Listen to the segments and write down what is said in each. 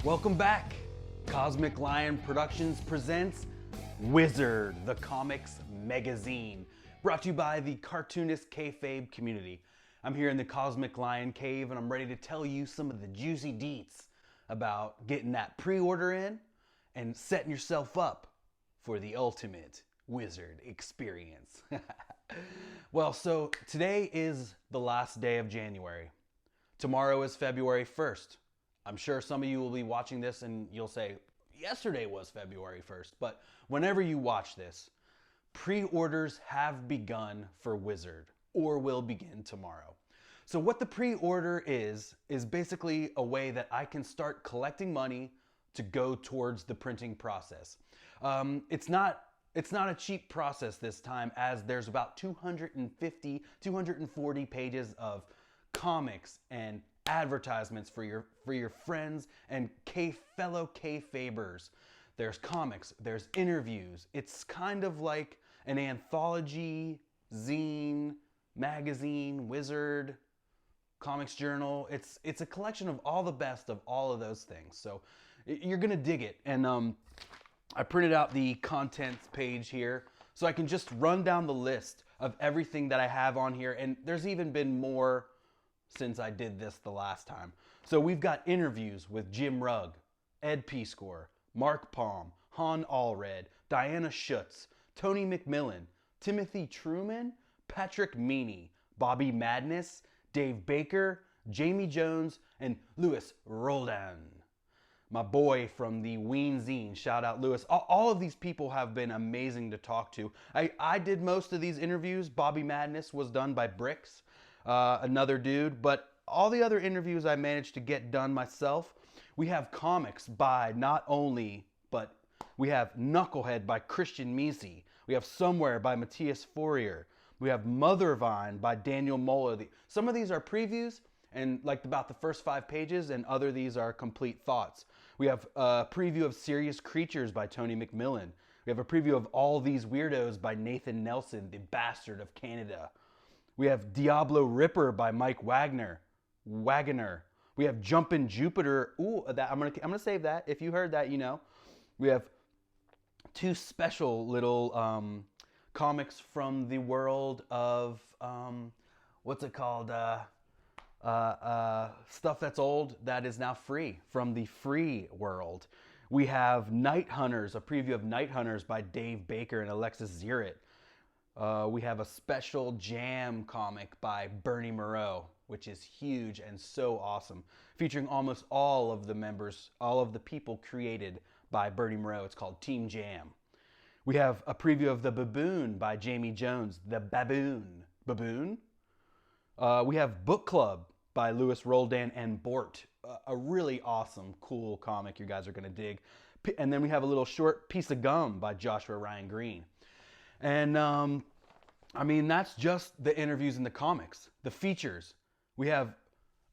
Welcome back. Cosmic Lion Productions presents Wizard, the Comix MegaZine, brought to you by the Cartoonist Kayfabe community. I'm here in the Cosmic Lion Cave and I'm ready to tell you some of the juicy deets about getting that pre-order in and setting yourself up for the ultimate Wizard experience. Well, so today is the last day of January. Tomorrow is February 1st. I'm sure some of you will be watching this and you'll say, yesterday was February 1st. But whenever you watch this, pre-orders have begun for Wizard, or will begin tomorrow. So what the pre-order is basically a way that I can start collecting money to go towards the printing process. It's not a cheap process this time, as there's about 240 pages of comics and advertisements for your friends and fellow Kayfabers. There's comics, there's interviews. It's kind of like an anthology, zine, magazine, Wizard, comics journal. It's a collection of all the best of all of those things. So you're gonna dig it. And I printed out the contents page here so I can just run down the list of everything that I have on here. And there's even been more since I did this the last time. So we've got interviews with Jim Rugg, Ed Peascore, Mark Palm, Han Allred, Diana Schutz, Tony McMillan, Timothy Truman, Patrick Meany, Bobby Madness, Dave Baker, Jamie Jones, and Louis Roldan. My boy from the Ween zine. Shout out Louis. All of these people have been amazing to talk to. I did most of these interviews. Bobby Madness was done by Bricks, another dude, but all the other interviews I managed to get done myself. We have comics by not only, but we have Knucklehead by Christian Misi. We have Somewhere by Matthias Fourier. We have Mothervine by Daniel Mola. Some of these are previews and like about the first 5 pages, and other these are complete thoughts. We have a preview of Serious Creatures by Tony McMillan. We have a preview of All These Weirdos by Nathan Nelson, the bastard of Canada. We have Diablo Ripper by Mike Wagner. We have Jumpin' Jupiter. Ooh, I'm gonna save that. If you heard that, you know. We have 2 special little comics from the world of what's it called? Stuff that's old that is now free, from the free world. We have Night Hunters, a preview of Night Hunters by Dave Baker and Alexis Zierett. We have a special jam comic by Bernie Moreau, which is huge and so awesome, featuring almost all of the members, all of the people created by Bernie Moreau. It's called Team Jam. We have a preview of The Baboon by Jamie Jones. The Baboon. Baboon? We have Book Club by Louis Roldan and Bort. A really awesome, cool comic you guys are going to dig. And then we have a little short Piece of Gum by Joshua Ryan Green. And I mean, that's just the interviews in the comics. The features. We have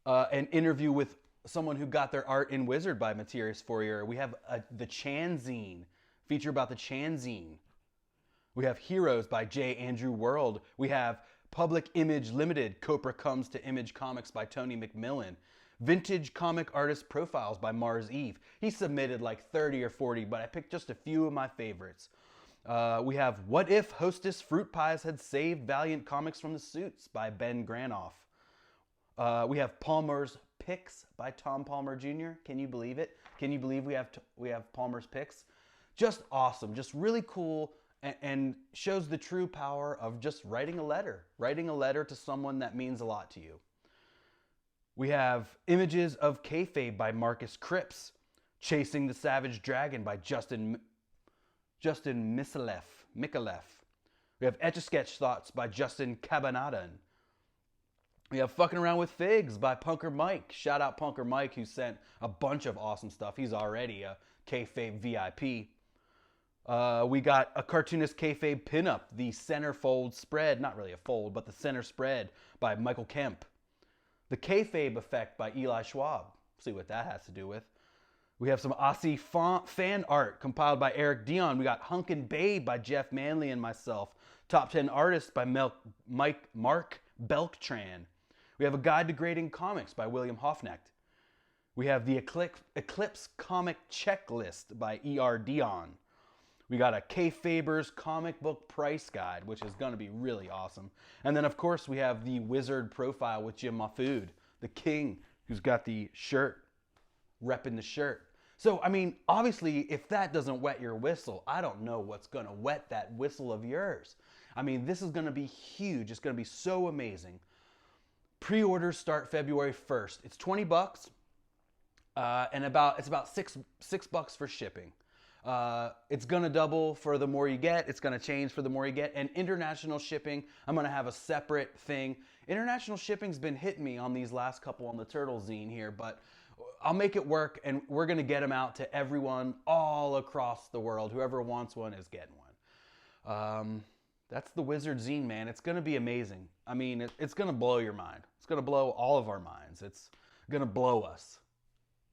an interview with someone who got their art in Wizard by Matthias Fourier. We have the Chanzine, feature about the Chanzine. We have Heroes by J. Andrew World. We have Public Image Limited, Copra Comes to Image Comics by Tony McMillan. Vintage Comic Artist Profiles by Mars Eve. He submitted like 30 or 40, but I picked just a few of my favorites. We have What If Hostess Fruit Pies Had Saved Valiant Comics from the Suits by Ben Granoff. We have Palmer's Picks by Tom Palmer Jr. Can you believe it? Can you believe we have Palmer's Picks? Just awesome, just really cool, and shows the true power of just writing a letter to someone that means a lot to you. We have Images of Kayfabe by Marcus Cripps. Chasing the Savage Dragon by Justin Micallef. We have Etch-a-Sketch Thoughts by Justin Cabanadan. We have Fucking Around with Figs by Punker Mike. Shout out Punker Mike, who sent a bunch of awesome stuff. He's already a Kayfabe VIP. We got a Cartoonist Kayfabe pinup, the centerfold spread, not really a fold, but the center spread by Michael Kemp. The Kayfabe Effect by Eli Schwab. See what that has to do with. We have some Aussie fan art compiled by Eric Dion. We got Hunkin' Babe by Jeff Manley and myself. Top 10 Artists by Mark Belktran. We have a guide to grading comics by William Hofnecht. We have the Eclipse comic checklist by E.R. Dion. We got a Kayfaber's comic book price guide, which is going to be really awesome. And then, of course, we have the Wizard profile with Jim Mahfood, the king, who's got the shirt, repping the shirt. So, I mean, obviously, if that doesn't wet your whistle, I don't know what's going to wet that whistle of yours. I mean, this is going to be huge. It's going to be so amazing. Pre-orders start February 1st. It's $20, and it's about $6 for shipping. It's going to double for the more you get. It's going to change for the more you get. And international shipping, I'm going to have a separate thing. International shipping's been hitting me on these last couple on the Turtle zine here, but I'll make it work, and we're going to get them out to everyone all across the world. Whoever wants one is getting one. That's the Wizard zine, man. It's going to be amazing. I mean, it's going to blow your mind. It's going to blow all of our minds. It's going to blow us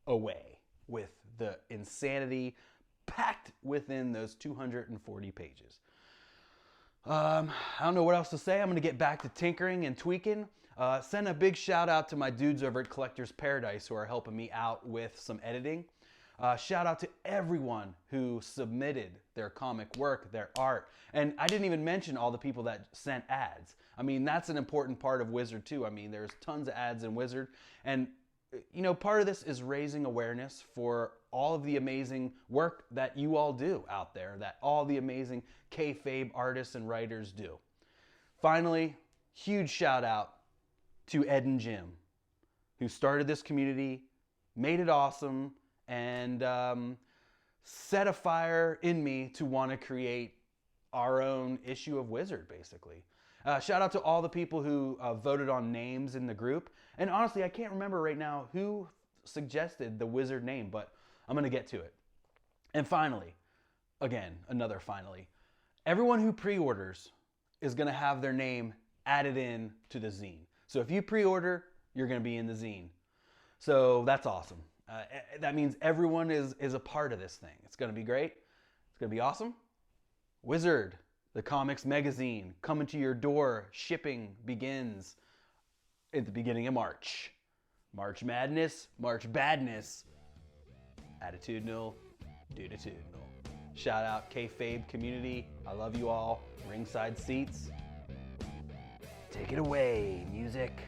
away with the insanity packed within those 240 pages. I don't know what else to say. I'm going to get back to tinkering and tweaking. Send a big shout out to my dudes over at Collector's Paradise who are helping me out with some editing. Shout out to everyone who submitted their comic work, their art. And I didn't even mention all the people that sent ads. I mean, that's an important part of Wizard too. I mean, there's tons of ads in Wizard. And, you know, part of this is raising awareness for all of the amazing work that you all do out there, that all the amazing Kayfabe artists and writers do. Finally, huge shout out to Ed and Jim, who started this community, made it awesome, and set a fire in me to want to create our own issue of Wizard, basically. Shout out to all the people who voted on names in the group. And honestly, I can't remember right now who suggested the Wizard name, but I'm going to get to it. And finally, again, another finally, everyone who pre-orders is going to have their name added in to the zine. So if you pre-order, you're going to be in the zine. So that's awesome. That means everyone is a part of this thing. It's going to be great. It's going to be awesome. Wizard, the Comix MegaZine, coming to your door. Shipping begins at the beginning of March. March Madness, March Badness. Attitudinal, duditudinal. Shout out Kayfabe community. I love you all. Ringside seats. Take it away, music.